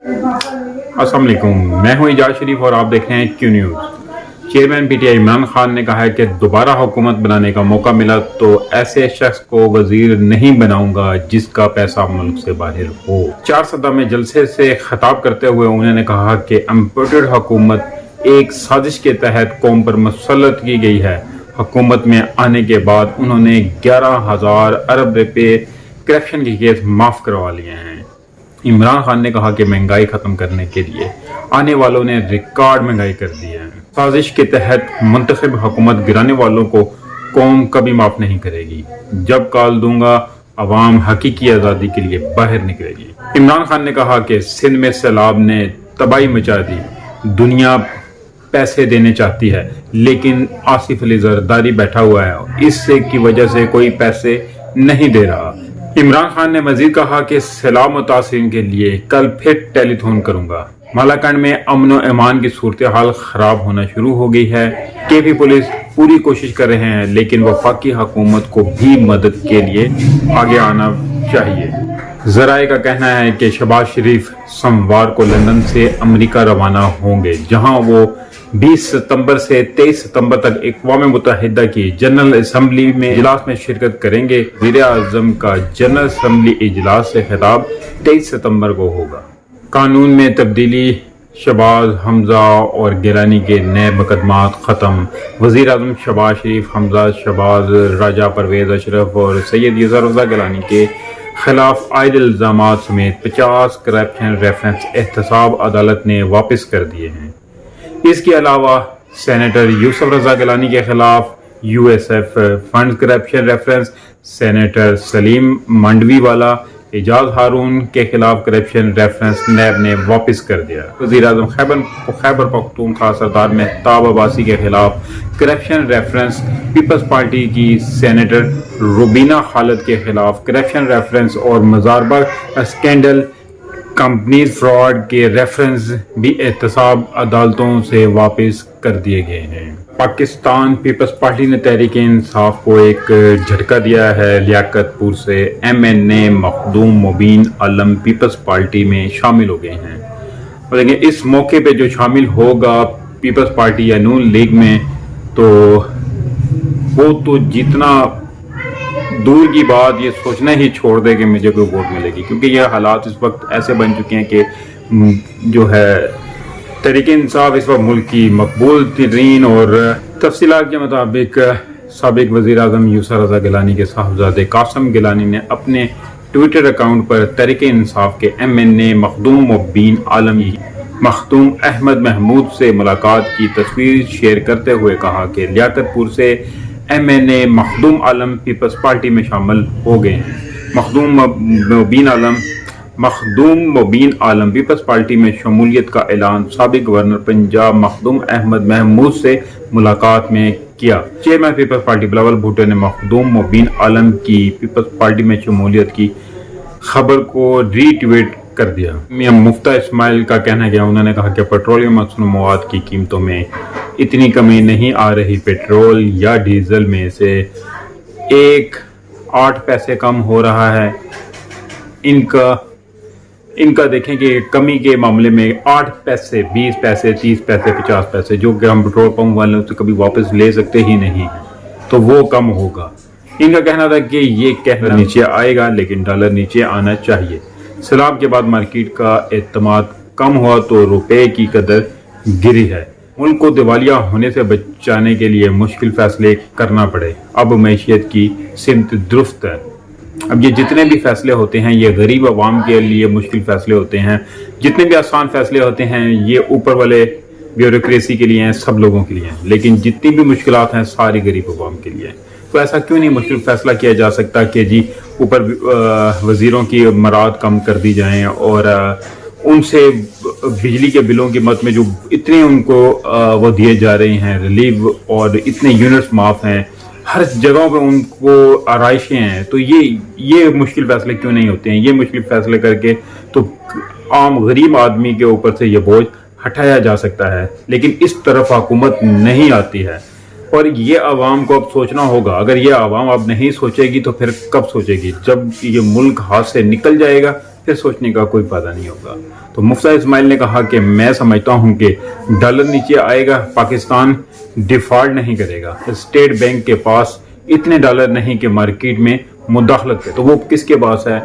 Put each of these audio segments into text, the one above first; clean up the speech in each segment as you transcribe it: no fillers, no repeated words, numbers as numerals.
अस्सलाम वालेकुम, मैं हूं इजाज शरीफ और आप देख रहे हैं Q news. Chairman PTI Imran Khan ने कहा है कि दोबारा हुकूमत बनाने का मौका मिला तो ऐसे शख्स को वजीर नहीं बनाऊंगा जिसका पैसा मुल्क से बाहर हो। 4 सदा में जलसे से खिताब करते हुए उन्होंने कहा कि इम्पोर्टेड हुकूमत एक साजिश के तहत कौम पर मुसल्लत की गई है। हुकूमत में आने के बाद उन्होंने 11,000 अरब रुपए करप्शन के केस माफ करवा लिए हैं। इमरान खान ने कहा कि महंगाई खत्म करने के लिए आने वालों ने रिकॉर्ड महंगाई कर दी है। साजिश के तहत मुंतखब हुकूमत गिराने वालों को कौम कभी माफ नहीं करेगी। जब कॉल दूंगा अवाम हकीकी आज़ादी के लिए बाहर निकलेगी। इमरान खान ने कहा कि सिंध में सैलाब ने तबाही मचा दी, दुनिया पैसे देने चाहती है लेकिन आसिफ अली जरदारी बैठा हुआ है, इससे की वजह से कोई पैसे नहीं दे रहा। इमरान खान ने मजीद कहा कि सैलाब मुतासिरीन के लिए कल फिर टेलीथॉन करूंगा। मालाकंड में अमन व ईमान की सूरत हाल खराब होना शुरू हो गई है। केपी पुलिस पूरी कोशिश कर रहे हैं लेकिन वफाकी हुकूमत को भी मदद के लिए आगे आना चाहिए। जराए का कहना है कि शहबाज शरीफ सोमवार को लंदन से अमेरिका रवाना होंगे, जहां वो 20 सितंबर से 23 सितंबर तक अक़वाम मुत्तहिदा की जनरल असम्बली में इजलास में शिरकत करेंगे। वज़ीर आज़म का जनरल असम्बली इजलास से खिताब 23 सितंबर को होगा। कानून में तब्दीली, शहबाज, हमजा और गिलानी के नए मुकदमात खत्म। वज़ीर आज़म शहबाज शरीफ, हमजा शहबाज, राजा परवेज अशरफ और सैयद यूसुफ रज़ा गिलानी के खिलाफ आयद इल्ज़ामात समेत 50 करप्शन रेफरेंस एहतसाब अदालत ने वापस कर दिए हैं। इसके अलावा सेनेटर यूसुफ रज़ा गिलानी के खिलाफ USF fund corruption reference, senator Salim Mandavi वाला, एजाज हारून के खिलाफ करप्शन रेफरेंस नैब ने वापस कर दिया। वज़ीर आज़म खैबर पख्तूनख्वा सरदार मेहताब अब्बासी के खिलाफ करप्शन रेफरेंस, पीपल्स पार्टी की सेनेटर रुबीना खालिद के खिलाफ करप्शन रेफरेंस और मज़ारबाग स्कैंडल कंपनीज फ्रॉड के रेफरेंस भी एहतसाब अदालतों से वापस कर दिए गए हैं। पाकिस्तान पीपल्स पार्टी ने तहरीक इंसाफ को एक झटका दिया है। लियाकतपुर से MNA Makhdoom Mubeen Alam Peoples Party में शामिल हो गए हैं। और देखिए इस मौके पे जो शामिल होगा पीपल्स पार्टी या नून लीग में, तो वो तो जितना दूर की बात ये सोचना ही छोड़ दे कि मुझे कोई वोट मिलेगी, क्योंकि ये हालात इस वक्त ऐसे बन चुके हैं कि जो है तहरीक इंसाफ इस वक्त मुल्क की मकबूल तरीन। और तफसीलात के मुताबिक साबिक वज़ीर आज़म यूसुफ रज़ा गिलानी के साहबजादे कासिम गिलानी ने अपने ट्विटर अकाउंट पर तहरीक इंसाफ के MNA मखदूम मुबीन आलम मखदूम अहमद महमूद से मुलाकात की तस्वीर शेयर करते हुए कहा कि लियाकतपुर से MNA Makhdoom Alam Peoples Party में शामिल हो गए हैं। मखदूम मुबीन आलम पीपल्स पार्टी में शमूलियत का ऐलान साबिक गवर्नर पंजाब मखदूम अहमद महमूद से मुलाकात में किया। Chairman Peoples Party Bilawal Bhutto ने मखदूम मुबीन आलम की पीपल्स पार्टी में शमूलियत की खबर को रीट्वीट कर दिया। मियां मुफ्ता इस्माइल का कहना है, उन्होंने कहा कि पेट्रोलियम मसनू मवाद की कीमतों में इतनी कमी नहीं आ रही, पेट्रोल या डीजल में से 8 पैसे कम हो रहा है। इनका देखें कि कमी के मामले में 8 पैसे, 20 पैसे, 30 पैसे, 50 पैसे जो कि हम पेट्रोल पंप वाले से कभी वापस ले सकते ही नहीं, तो वो कम होगा। इनका कहना था कि ये कहना नीचे आएगा लेकिन डॉलर नीचे आना चाहिए। सैलाब के बाद मार्केट का एतमाद कम हुआ तो रुपए की कदर गिरी है। मुल्क को दिवालिया होने से बचाने के लिए मुश्किल फैसले करना पड़े। अब मैशियत की सिमत दुरुस्त है। अब ये जितने भी फैसले होते हैं ये गरीब आवाम के लिए मुश्किल फैसले होते हैं, जितने भी आसान फैसले होते हैं ये ऊपर वाले ब्यूरोक्रेसी के लिए हैं, सब लोगों के लिए हैं, लेकिन जितनी भी मुश्किलात हैं सारी गरीब आवाम के लिए हैं। तो ऐसा क्यों नहीं मुश्किल फैसला किया जा सकता कि जी ऊपर वजीरों की मराद कम कर दी जाएं और उनसे बिजली के बिलों की मद में जो इतने उनको वो दिए जा रहे हैं रिलीफ, और इतने यूनिट्स माफ हैं, हर जगहों पे उनको आराइशें हैं, तो ये मुश्किल फैसले क्यों नहीं होते हैं? ये मुश्किल फैसले करके तो आम गरीब आदमी के ऊपर से ये बोझ हटाया जा सकता है, लेकिन इस तरफ हुकूमत नहीं आती है। और ये आवाम को अब सोचना होगा। अगर ये आवाम अब नहीं सोचेगी तो फिर कब सोचेगी? जब ये मुल्क हाथ से निकल जाएगा फिर सोचने का कोई फायदा नहीं होगा। तो मुफ्ती इस्माइल ने कहा कि मैं समझता हूं कि डॉलर नीचे आएगा, पाकिस्तान डिफॉल्ट नहीं करेगा, स्टेट बैंक के पास इतने डॉलर नहीं कि मार्केट में मुदाखलत करे। तो वो किसके पास है?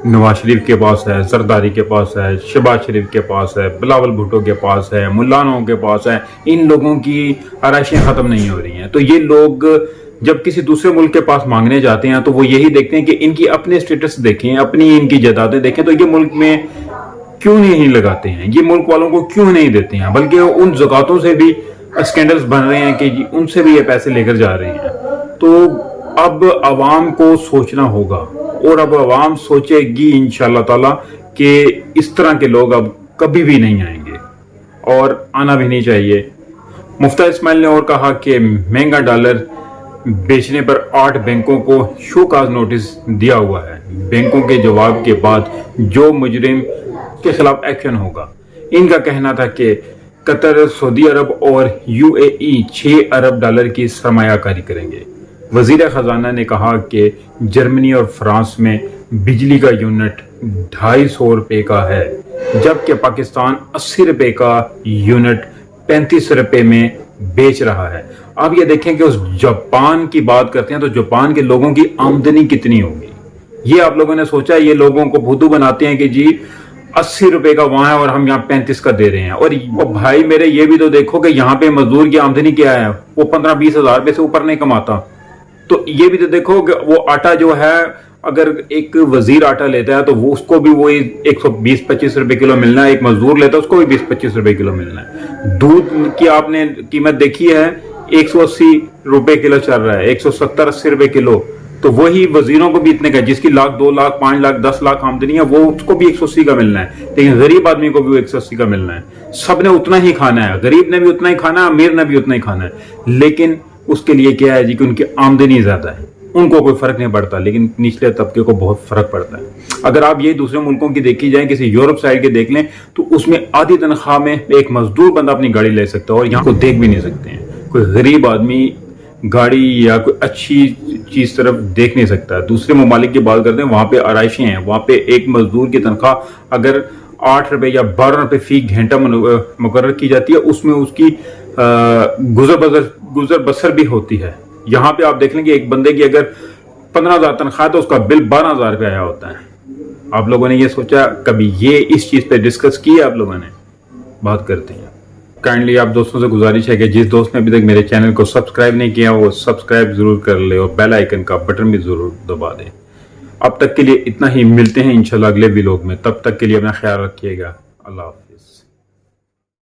नवाज शरीफ के पास है, जरदारी के पास है, शहबाज शरीफ के पास है, बिलावल भुट्टो के पास है, मुल्लानों के पास है। इन लोगों की आराइशें खत्म नहीं हो रही हैं। तो ये लोग जब किसी दूसरे मुल्क के पास मांगने जाते हैं तो वो यही देखते हैं कि इनकी अपने स्टेटस देखें, अपनी इनकी जायदादें देखें, तो ये मुल्क में क्यों नहीं लगाते हैं, ये मुल्क वालों को क्यों नहीं देते हैं, बल्कि उन ज़कातों से भी स्कैंडल्स बन रहे हैं कि उनसे भी ये पैसे लेकर जा रहे हैं। तो अब अवाम को सोचना होगा, और अब अवाम सोचेगी इंशाअल्लाह ताला कि इस तरह के लोग अब कभी भी नहीं आएंगे और आना भी नहीं चाहिए। मुफ्ती इस्माइल ने और कहा कि महंगा डॉलर बेचने पर 8 बैंकों को शोकाज नोटिस दिया हुआ है। बैंकों के जवाब के बाद जो मुजरिम के खिलाफ एक्शन होगा। इनका कहना था कि कतर, सऊदी अरब और यूएई 6 अरब डॉलर की सरमायाकारी करेंगे। वजीर खजाना ने कहा कि जर्मनी और फ्रांस में बिजली का यूनिट 250 रुपये का है, जबकि पाकिस्तान 80 रुपये का यूनिट 35 रुपये में बेच रहा है। अब ये देखें कि उस जापान की बात करते हैं तो जापान के लोगों की आमदनी कितनी होगी। ये आप लोगों ने सोचा? ये लोगों को भुद्धू बनाते हैं कि जी 80 रुपए का वहां है और हम यहाँ 35 का दे रहे हैं। और वो भाई मेरे, ये भी तो देखो कि यहाँ पे मजदूर की आमदनी क्या है, वो 15-20 हजार रुपए से ऊपर नहीं कमाता। तो ये भी तो देखो कि वो आटा जो है, अगर एक वजीर आटा लेता है तो वो उसको भी वही 120-25 रुपए किलो मिलना है, एक मजदूर लेता है उसको भी 20-25 रुपए किलो मिलना है। दूध की आपने कीमत देखी है, 180 रुपए किलो चल रहा है, 170-80 रुपए किलो। तो वही वजीरों को भी इतने का, जिसकी लाख, 2 लाख, 5 लाख, 10 लाख आमदनी है, वो उसको भी 180 का मिलना है। लेकिन गरीब आदमी को भी 180 का मिलना है। सबने उतना ही खाना है, गरीब ने भी उतना ही खाना है, अमीर ने भी उतना ही खाना है। लेकिन उसके लिए क्या है जी कि उनकी आमदनी ज्यादा है, उनको कोई फर्क नहीं पड़ता, लेकिन निचले तबके को बहुत फर्क पड़ता है। अगर आप ये दूसरे मुल्कों की देखी जाए, किसी यूरोप साइड के देख लें, तो उसमें आधी तनख्वाह में एक मजदूर बंदा अपनी गाड़ी ले सकता है, और यहाँ को देख भी नहीं सकते हैं। कोई गरीब आदमी गाड़ी या कोई अच्छी चीज तरफ देख नहीं सकता। दूसरे ममालिक की बात करते हैं, वहां पे आराइशें हैं, वहां पे एक मजदूर की तनख्वाह अगर 8 रुपए या 12 रुपए फी घंटा मुकर्रर की जाती है, उसमें उसकी गुजर बसर भी होती है। यहाँ पे आप देख लेंगे एक बंदे की अगर 15,000 तनख्वाह तो उसका बिल 12,000 रुपये आया होता है। आप लोगों ने ये सोचा कभी, ये इस चीज पे डिस्कस किया आप लोगों ने? बात करते हैं। काइंडली आप दोस्तों से गुजारिश है कि जिस दोस्त ने अभी तक मेरे चैनल को सब्सक्राइब नहीं किया वो सब्सक्राइब जरूर कर ले और बेल आइकन का बटन भी जरूर दबा दे। अब तक के लिए इतना ही, मिलते हैं इंशाल्लाह अगले व्लॉग में। तब तक के लिए अपना ख्याल रखिएगा। अल्लाह हाफिज।